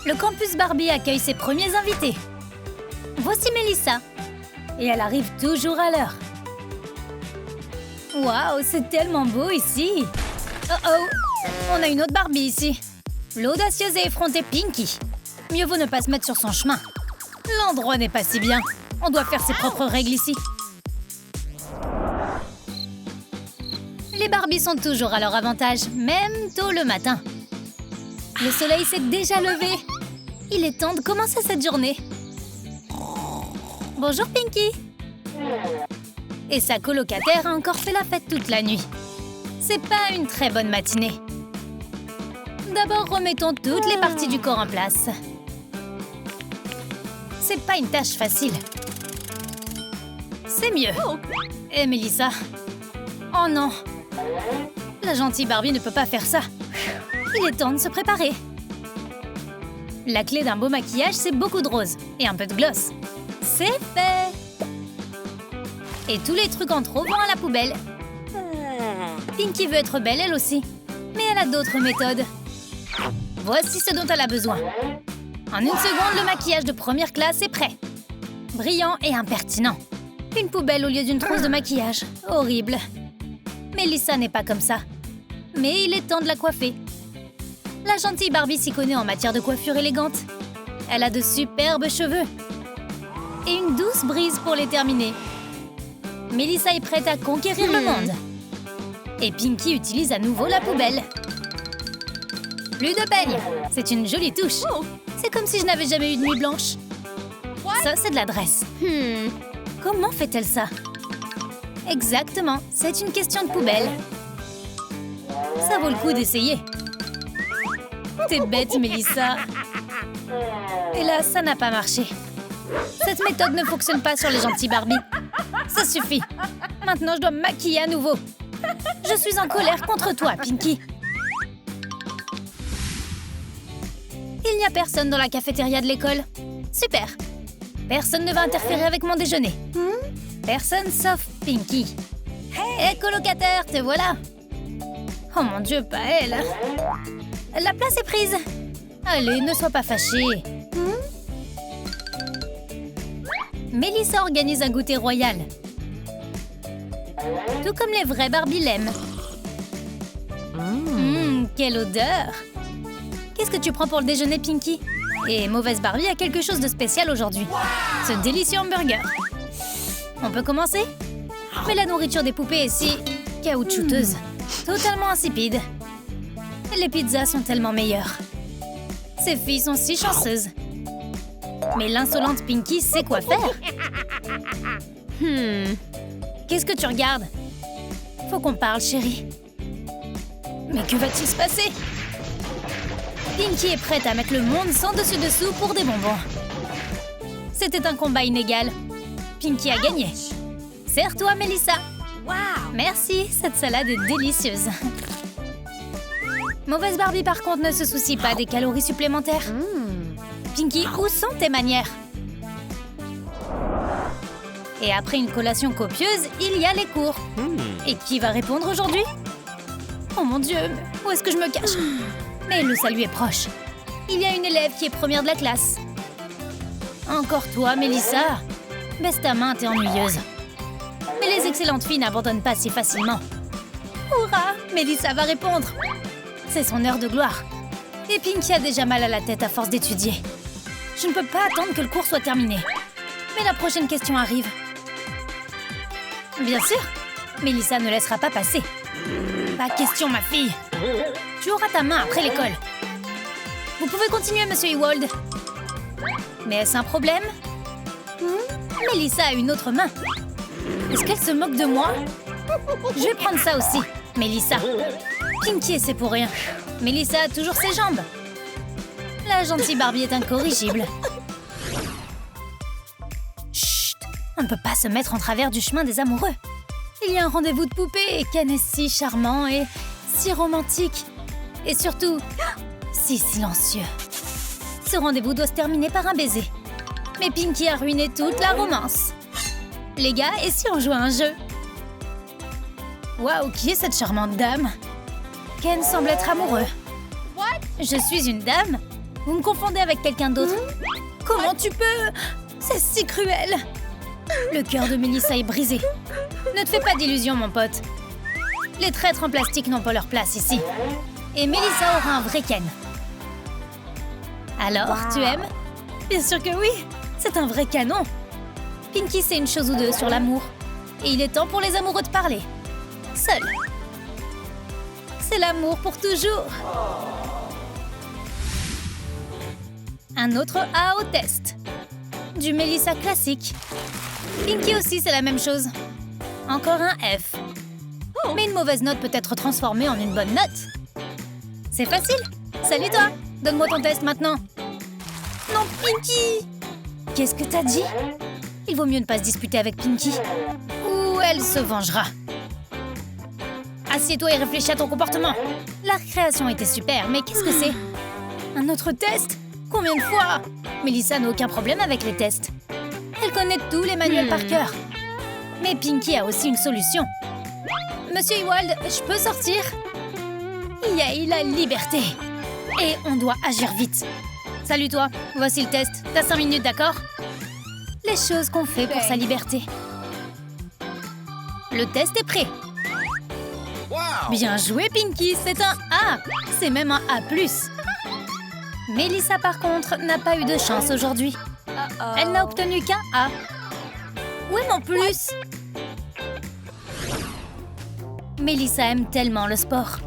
Le campus Barbie accueille ses premiers invités. Voici Melissa. Et elle arrive toujours à l'heure. Waouh, c'est tellement beau ici. Oh oh, on a une autre Barbie ici. L'audacieuse et effrontée Pinky. Mieux vaut ne pas se mettre sur son chemin. L'endroit n'est pas si bien. On doit faire ses propres règles ici. Les Barbies sont toujours à leur avantage, même tôt le matin. Le soleil s'est déjà levé. Il est temps de commencer cette journée. Bonjour Pinky. Et sa colocataire a encore fait la fête toute la nuit. C'est pas une très bonne matinée. D'abord, remettons toutes les parties du corps en place. C'est pas une tâche facile. C'est mieux. Et Melissa? Oh non! La gentille Barbie ne peut pas faire ça. Il est temps de se préparer. La clé d'un beau maquillage, c'est beaucoup de rose et un peu de gloss. C'est fait! Et tous les trucs en trop vont à la poubelle. Pinky veut être belle, elle aussi. Mais elle a d'autres méthodes. Voici ce dont elle a besoin. En une seconde, le maquillage de première classe est prêt. Brillant et impertinent. Une poubelle au lieu d'une trousse de maquillage. Horrible. Melissa n'est pas comme ça. Mais il est temps de la coiffer. La gentille Barbie s'y connaît en matière de coiffure élégante. Elle a de superbes cheveux. Et une douce brise pour les terminer. Melissa est prête à conquérir le monde. Et Pinky utilise à nouveau la poubelle. Plus de peigne. C'est une jolie touche. C'est comme si je n'avais jamais eu de nuit blanche. Ça, c'est de l'adresse. Comment fait-elle ça? Exactement, c'est une question de poubelle. Ça vaut le coup d'essayer. T'es bête, Melissa. Et là, ça n'a pas marché. Cette méthode ne fonctionne pas sur les gentilles Barbie. Ça suffit. Maintenant, je dois me maquiller à nouveau. Je suis en colère contre toi, Pinky. Il n'y a personne dans la cafétéria de l'école. Super. Personne ne va interférer avec mon déjeuner. Personne sauf Pinky. Hé, colocataire, te voilà. Oh mon Dieu, pas elle. La place est prise. Allez, ne sois pas fâchée. Melissa organise un goûter royal. Tout comme les vrais Barbie l'aiment. Quelle odeur! Qu'est-ce que tu prends pour le déjeuner, Pinky? Et mauvaise Barbie a quelque chose de spécial aujourd'hui. Ce délicieux hamburger. On peut commencer? Mais la nourriture des poupées est si caoutchouteuse. Totalement insipide. Les pizzas sont tellement meilleures. Ces filles sont si chanceuses. Mais l'insolente Pinky sait quoi faire. Qu'est-ce que tu regardes? Faut qu'on parle, chérie. Mais que va-t-il se passer? Pinky est prête à mettre le monde sans dessus-dessous pour des bonbons. C'était un combat inégal. Pinky a gagné. Serre-toi, Melissa. Merci, cette salade est délicieuse. Mauvaise Barbie, par contre, ne se soucie pas des calories supplémentaires. Pinky, où sont tes manières? Et après une collation copieuse, il y a les cours. Et qui va répondre aujourd'hui? Oh mon Dieu, où est-ce que je me cache? Mais le salut est proche. Il y a une élève qui est première de la classe. Encore toi, Melissa. Baisse ta main, t'es ennuyeuse. Mais les excellentes filles n'abandonnent pas si facilement. Hurrah! Melissa va répondre. C'est son heure de gloire. Et Pinky a déjà mal à la tête à force d'étudier. Je ne peux pas attendre que le cours soit terminé. Mais la prochaine question arrive. Bien sûr, Melissa ne laissera pas passer. Pas question, ma fille. Tu auras ta main après l'école. Vous pouvez continuer, Monsieur Ewald. Mais est-ce un problème? Melissa a une autre main. Est-ce qu'elle se moque de moi? Je vais prendre ça aussi, Melissa. Pinky, c'est pour rien. Melissa a toujours ses jambes. La gentille Barbie est incorrigible. Chut! On ne peut pas se mettre en travers du chemin des amoureux. Il y a un rendez-vous de poupée et Ken est si charmant et si romantique. Et surtout, si silencieux. Ce rendez-vous doit se terminer par un baiser. Mais Pinky a ruiné toute la romance. Les gars, et si on jouait à un jeu? Waouh, qui est cette charmante dame? Ken semble être amoureux. Je suis une dame? Vous me confondez avec quelqu'un d'autre. Comment tu peux? C'est si cruel. Le cœur de Melissa est brisé. Ne te fais pas d'illusions, mon pote. Les traîtres en plastique n'ont pas leur place ici. Et Melissa aura un vrai Ken. Alors, tu aimes? Bien sûr que oui. C'est un vrai canon. Pinky sait une chose ou deux sur l'amour. Et il est temps pour les amoureux de parler. Seul. C'est l'amour pour toujours. Un autre A au test. Du Melissa classique. Pinky aussi, c'est la même chose. Encore un F. Mais une mauvaise note peut être transformée en une bonne note. C'est facile. Salut toi. Donne-moi ton test maintenant. Non, Pinky! Qu'est-ce que t'as dit? Il vaut mieux ne pas se disputer avec Pinky. Ou elle se vengera. Assieds-toi et réfléchis à ton comportement. La récréation était super, mais qu'est-ce que c'est? Un autre test? Combien de fois? Melissa n'a aucun problème avec les tests. Elle connaît tous les manuels par cœur. Mais Pinky a aussi une solution. Monsieur Ewald, je peux sortir? Yay, la liberté! Et on doit agir vite. Salut toi, voici le test. T'as 5 minutes, d'accord? Les choses qu'on fait pour sa liberté. Le test est prêt. Bien joué, Pinky, c'est un A. C'est même un A+. Melissa, par contre, n'a pas eu de chance aujourd'hui. Elle n'a obtenu qu'un A. Où est mon plus? Melissa aime tellement le sport.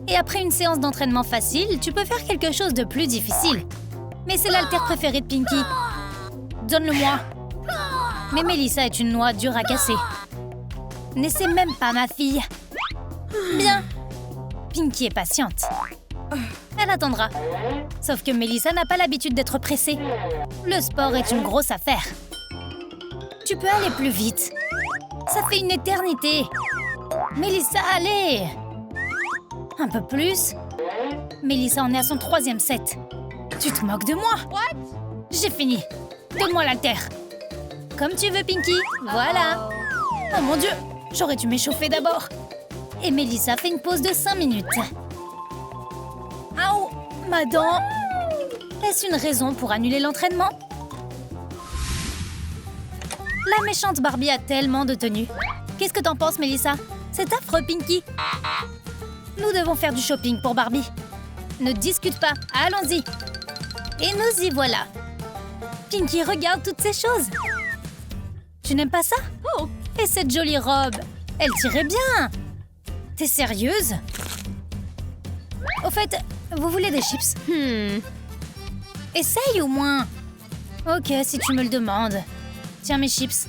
Et après une séance d'entraînement facile, tu peux faire quelque chose de plus difficile. Mais c'est l'haltère préférée de Pinky. Donne-le-moi. Mais Melissa est une noix dure à casser. N'essaie même pas, ma fille. Bien. Pinky est patiente. Elle attendra. Sauf que Melissa n'a pas l'habitude d'être pressée. Le sport est une grosse affaire. Tu peux aller plus vite. Ça fait une éternité. Melissa, allez! Un peu plus. Melissa en est à son 3e set. Tu te moques de moi? J'ai fini. Donne-moi l'haltère. Comme tu veux, Pinky. Voilà. Oh mon Dieu, j'aurais dû m'échauffer d'abord. Et Melissa fait une pause de 5 minutes. Aouh, ma dent. Est-ce une raison pour annuler l'entraînement? La méchante Barbie a tellement de tenues. Qu'est-ce que t'en penses, Melissa? C'est affreux, Pinky. Nous devons faire du shopping pour Barbie. Ne discute pas, allons-y. Et nous y voilà. Pinky, regarde toutes ces choses. Tu n'aimes pas ça? Et cette jolie robe, elle tirait bien. T'es sérieuse? Au fait, vous voulez des chips? Essaye au moins. Ok, si tu me le demandes. Tiens mes chips.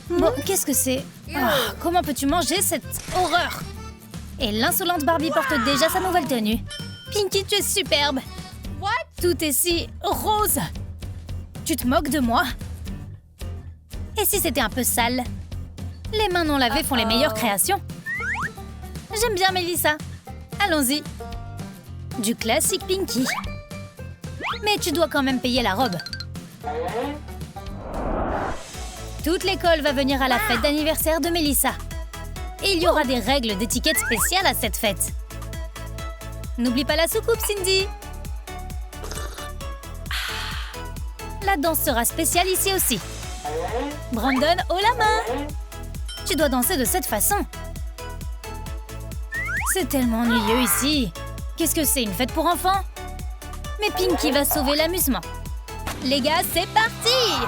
Bon, qu'est-ce que c'est? Comment peux-tu manger cette horreur? Et l'insolente Barbie porte déjà sa nouvelle tenue. Pinky, tu es superbe. Tout est si rose. Tu te moques de moi? Et si c'était un peu sale? Les mains non lavées font les meilleures créations. J'aime bien Melissa. Allons-y. Du classique Pinky. Mais tu dois quand même payer la robe. Toute l'école va venir à la fête d'anniversaire de Melissa. Et il y aura des règles d'étiquette spéciales à cette fête. N'oublie pas la soucoupe, Cindy. La danse sera spéciale ici aussi. Brandon, haut la main. Tu dois danser de cette façon. C'est tellement ennuyeux ici. Qu'est-ce que c'est, une fête pour enfants? Mais Pinky va sauver l'amusement. Les gars, c'est parti!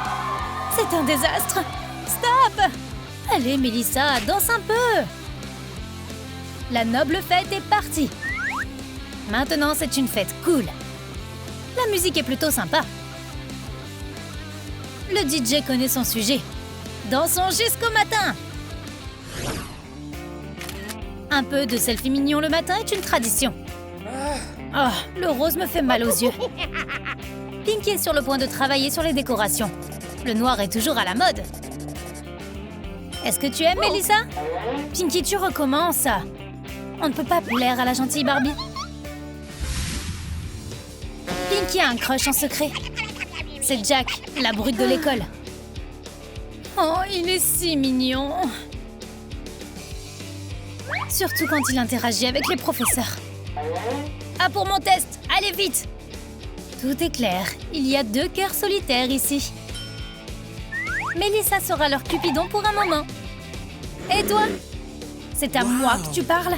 C'est un désastre. Stop! Allez, Melissa, danse un peu. La noble fête est partie. Maintenant, c'est une fête cool. La musique est plutôt sympa. Le DJ connaît son sujet. Dansons jusqu'au matin. Un peu de selfie mignon le matin est une tradition. Oh, le rose me fait mal aux yeux. Pinky est sur le point de travailler sur les décorations. Le noir est toujours à la mode. Est-ce que tu aimes, Melissa? Pinky, tu recommences. On ne peut pas plaire à la gentille Barbie. Pinky a un crush en secret. C'est Jack, la brute de l'école. Oh, il est si mignon. Surtout quand il interagit avec les professeurs. Ah, pour mon test! Allez, vite! Tout est clair. Il y a 2 cœurs solitaires ici. Mélissa sera leur Cupidon pour un moment. Et toi? C'est à moi que tu parles?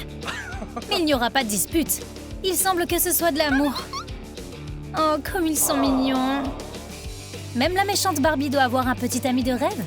Mais il n'y aura pas de dispute. Il semble que ce soit de l'amour. Oh, comme ils sont mignons. Même la méchante Barbie doit avoir un petit ami de rêve.